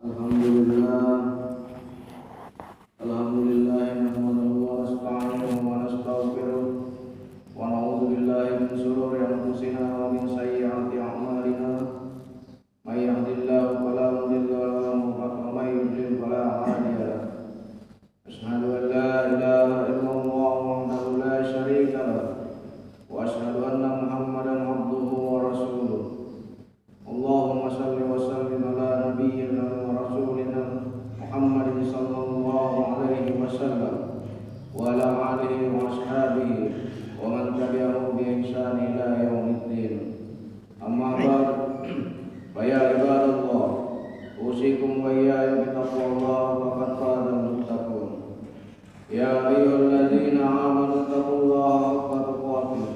Alhamdulillah, Alhamdulillah nahmaduhu wa nasta'inuhu wa nastaghfiruh wa na'udzu billahi min shururi anfusina wa min sayyiati a'malina. May yahdihillahu fala mudilla lahu wa may yudlil fala hadiya lahu. Asyhadu an la ilaha illallah wahdahu la syarika lahu wa asyhadu anna Muhammadan abduhu wa rasuluh. Allahumma shalli wa sallim ala nabiyyina wa rasulina Muhammadin sallallahu alaihi wasallam wa ala alihi wa ashabihi wa man tabi'ahu bi ihsan ila yaumiddin. Amma ba'd, fa ya ibadallah, usikum wa iyaya bi taqwallah faqad fazal muttaqun. Ya ayyuhalladzina amanu taqullaha haqqa tuqatih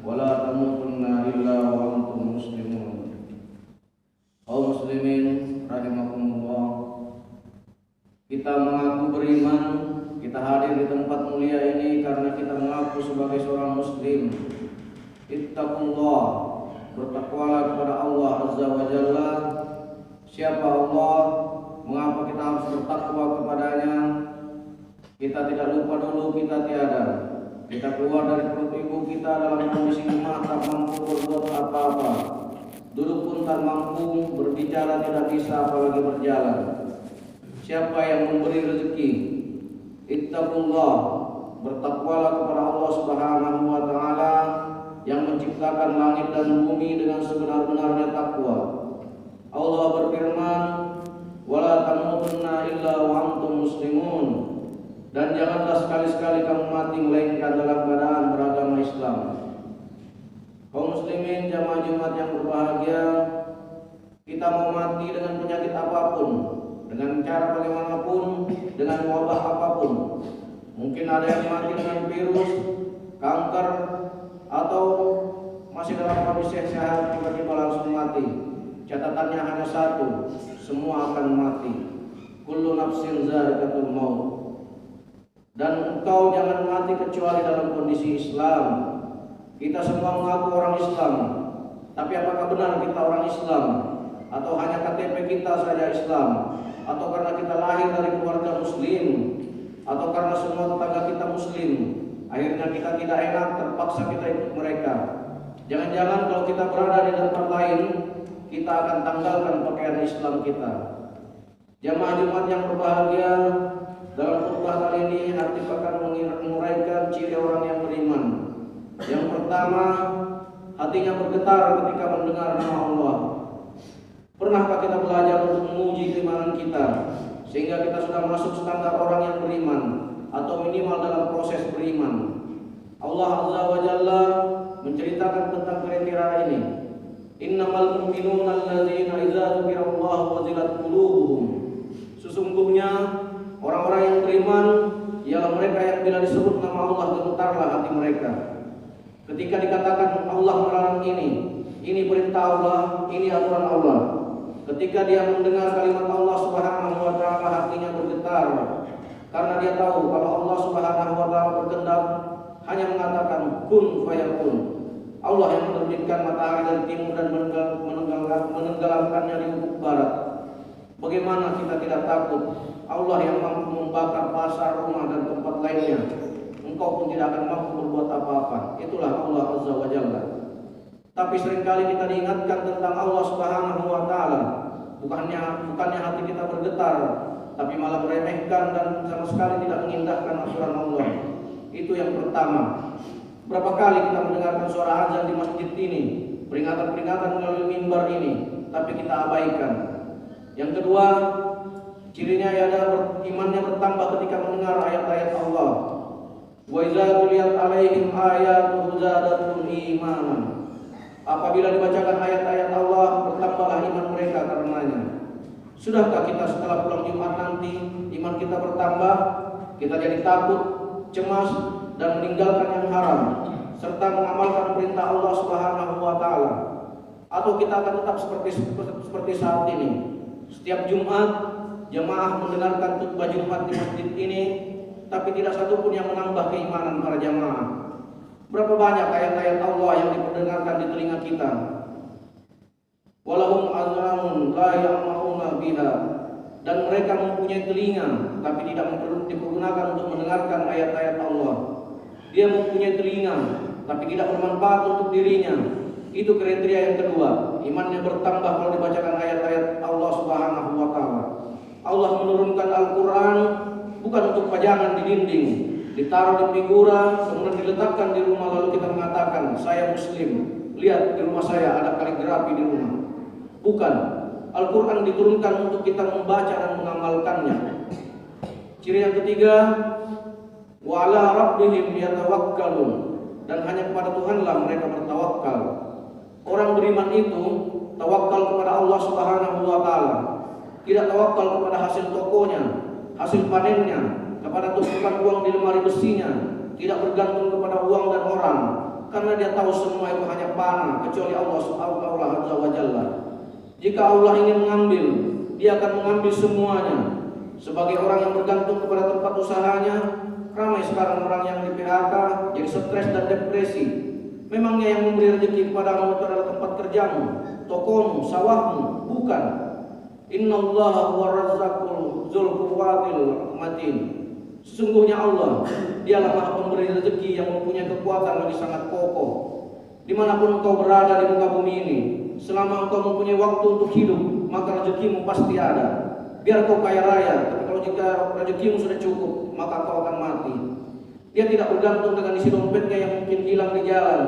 wa la tamutunna illa wa antum muslimun. Kaum muslimin rahimakumullah, kita mengaku beriman, kita hadir di tempat mulia ini karena kita mengaku sebagai seorang muslim. Ittaqullah, bertakwalah kepada Allah Azza wa Jalla. Siapa Allah? Mengapa kita harus bertakwa kepadanya? Kita tidak lupa dulu kita tiada. Kita keluar dari perut ibu kita dalam kondisi lemah, tak mampu berbuat apa-apa. Duduk pun tak mampu, berbicara tidak bisa, apalagi berjalan. Siapa yang memberi rezeki? Ittaqullah, bertakwalah kepada Allah Subhanahu wa taala yang menciptakan langit dan bumi dengan sebenar-benarnya takwa. Allah berfirman, "Wala tamutunna illa wa antum muslimun." Dan janganlah sekali-sekali kamu mati melainkan dalam keadaan beragama Islam. Kaum muslimin jamaah Jumat yang berbahagia, kita mau mati dengan penyakit apapun, dengan cara bagaimanapun, dengan wabah apapun. Mungkin ada yang mati dengan virus, kanker, atau masih dalam kondisi sehat tiba-tiba langsung mati. Catatannya hanya satu, semua akan mati. Kullu nafsin za'iqatul maut. Dan engkau jangan mati kecuali dalam kondisi Islam. Kita semua mengaku orang Islam, tapi apakah benar kita orang Islam? Atau hanya KTP kita saja Islam? Atau karena kita lahir dari keluarga Muslim? Atau karena semua tetangga kita Muslim? Akhirnya kita tidak enak, terpaksa kita ikut mereka. Jangan-jangan kalau kita berada di tempat lain, kita akan tanggalkan pakaian Islam kita. Jamaah Jumat yang berbahagia, dalam khutbah kali ini Hatib akan menguraikan ciri orang yang beriman. Yang pertama, hatinya bergetar ketika mendengar nama Allah. Pernahkah kita belajar untuk menguji keimanan kita sehingga kita sudah masuk standar orang yang beriman atau minimal dalam proses beriman? Allah Azza wa Jalla menceritakan tentang kriteria ini. Innamal mu'minuna alladzina idza dzukirallahu wajilat qulubuhum. Sesungguhnya orang-orang yang beriman ialah mereka yang bila disebut nama Allah gemetarlah hati mereka. Ketika dikatakan Allah melarang ini perintah Allah, ini aturan Allah. Ketika dia mendengar kalimat Allah Subhanahu wa taala, hatinya bergetar karena dia tahu kalau Allah Subhanahu wa taala berkehendak hanya mengatakan kun fayakun. Allah yang menerbitkan matahari dari timur dan menenggelamkannya di ufuk barat. Bagaimana kita tidak takut? Allah yang mampu membakar pasar, rumah dan tempat lainnya. Engkau pun tidak akan mampu berbuat apa-apa. Itulah Allah Azza wa Jalla. Tapi seringkali kita diingatkan tentang Allah Subhanahu wa taala, bukannya hati kita bergetar, tapi malah meremehkan dan sama sekali tidak mengindahkan aturan Allah. Itu yang pertama. Berapa kali kita mendengarkan suara azan di masjid ini, peringatan-peringatan melalui mimbar ini, tapi kita abaikan. Yang kedua, cirinya adalah imannya bertambah ketika mendengar ayat-ayat Allah. Wa idza tuliyat alaihim ayatuhu zadatuhum imanan. Apabila dibacakan ayat-ayat Allah, bertambahlah iman mereka karenanya. Sudahkah kita setelah pulang Jumat nanti iman kita bertambah? Kita jadi takut, cemas dan meninggalkan yang haram serta mengamalkan perintah Allah Subhanahu wa taala. Atau kita akan tetap seperti saat ini. Setiap Jumat jemaah mendengarkan khutbah Jumat di masjid ini, tapi tidak satupun yang menambah keimanan para jamaah. Berapa banyak ayat-ayat Allah yang diperdengarkan di telinga kita? Walahum azlamun la ya'mauna biha. Dan mereka mempunyai telinga, tapi tidak dipergunakan untuk mendengarkan ayat-ayat Allah. Dia mempunyai telinga, tapi tidak bermanfaat untuk dirinya. Itu kriteria yang kedua. Imannya bertambah kalau dibacakan ayat-ayat Allah Subhanahu wa Ta'ala. Allah menurunkan Al-Quran bukan untuk pajangan di dinding, ditaruh di figura, kemudian diletakkan di rumah, lalu kita mengatakan, saya Muslim, lihat di rumah saya ada kaligrafi di rumah. Bukan. Al-Quran diturunkan untuk kita membaca dan mengamalkannya. Ciri yang ketiga, wa ala rabbihim yatawakkalun, dan hanya kepada Tuhanlah mereka bertawakal. Orang beriman itu tawakal kepada Allah Subhanahu wa Ta'ala, tidak tawakal kepada hasil tokonya, hasil panennya, kepada tumpukan uang di lemari besinya, tidak bergantung kepada uang dan orang, karena dia tahu semua itu hanya panah, kecuali Allah Subhanahu wa Ta'ala. Jika Allah ingin mengambil, dia akan mengambil semuanya. Sebagai orang yang bergantung kepada tempat usahanya, ramai sekarang orang yang di PHK, jadi stres dan depresi. Memangnya yang memberi rezeki kepadamu itu adalah tempat kerjamu, tokomu, sawahmu? Bukan. Innallaha huwa razzaqul dzul quwwatil matin. Sesungguhnya Allah, dialah Maha Pemberi rezeki yang mempunyai kekuatan lagi sangat kokoh. Dimanapun engkau berada di muka bumi ini, selama engkau mempunyai waktu untuk hidup, maka rezekimu pasti ada. Biar kau kaya raya, tapi kalau jika rezekimu sudah cukup, maka kau akan mati. Dia tidak bergantung dengan isi dompetnya yang mungkin hilang di jalan,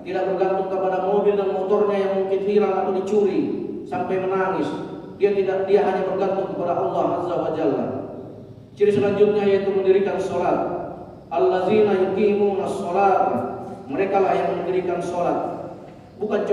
tidak bergantung kepada mobil dan motornya yang mungkin hilang atau dicuri sampai menangis. Dia hanya bergantung kepada Allah Azza wa Jalla. Ciri selanjutnya yaitu mendirikan sholat. Allazina yuqimuna sholat, mereka lah yang mendirikan sholat. Bukan